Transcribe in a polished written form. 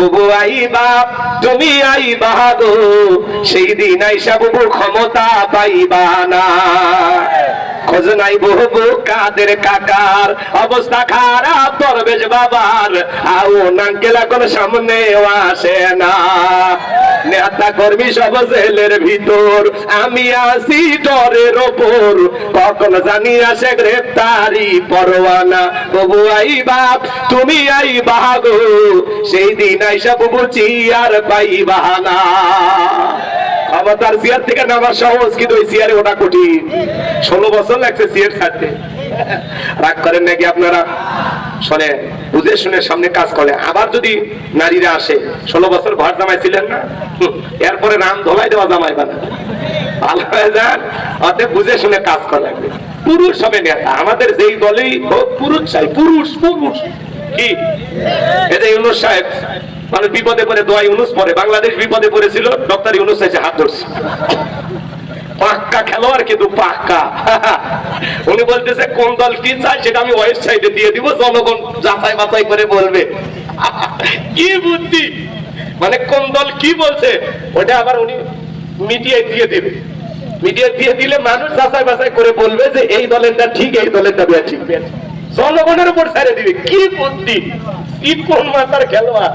বুবু আইবা তুমি আইবা গো, সেই দিন আইসা বুবু ক্ষমতা পাইবা না। খোঁজ নাই বুবু কাদের কাকার, অবস্থা খারাপ দরবেশ বাবার, আও নাঙ্কেল এখন সামনেও আসে না। নেতা কর্মী সব জেলের ভিতর, আমি আসি ডরের ওপর, কখন জানি আসে গ্রেপ্তারি পরোয়ানা। বুবু আইবা তুমি আইবা গো, সেই দিন আইসা বুবু চিয়ার পাইবা না। ক্ষমতার চেয়ার থেকে নামা সহজ, কিন্তু ওই চেয়ারে ওটা কঠিন। 16 বছর লাগছে চেয়ার ছাড়তে। রাগ করেন নাকি আপনারা? শোনে বুঝে শুনে সামনে কাজ করে। আবার যদি নারীরা আসে, 16 বছর ঘর জামাই ছিলেন না, এরপরে নাম ধোলাই দেওয়া জামাই বানা, ভালো হয়ে যান। অতএব বুঝে শুনে কাজ করা লাগবে। পুরুষ হবে নেতা, আমাদের যেই দলেই হোক পুরুষ চাই। পুরুষ পুরুষ কি এই যে ইউনূস সাহেব মানে বিপদে পড়ে দোয়া ইউনূস পড়ে, বাংলাদেশ বিপদে পড়েছিল, ডক্টর ইউনূস এসে হাত ধরছে। পাক্কা খেলোয়াড়, কিন্তু পাক্কা। উনি বলতেছে কোন দল কি চাই সেটা আমি ওয়েবসাইটে দিয়ে দিব, জনগণ যাচাই বাছাই করে বলবে। কি বুদ্ধি! মানে কোন দল কি বলছে ওটা আবার উনি মিডিয়ায় দিয়ে দেবে। মিডিয়া দিয়ে দিলে মানুষ যাচাই বাছাই করে বলবে যে এই দলেরটা ঠিক, এই দলেরটা ঠিক। জনগণের উপর ছেড়ে দিবে। কি বুদ্ধি! কি কোন মাথার খেলোয়াড়!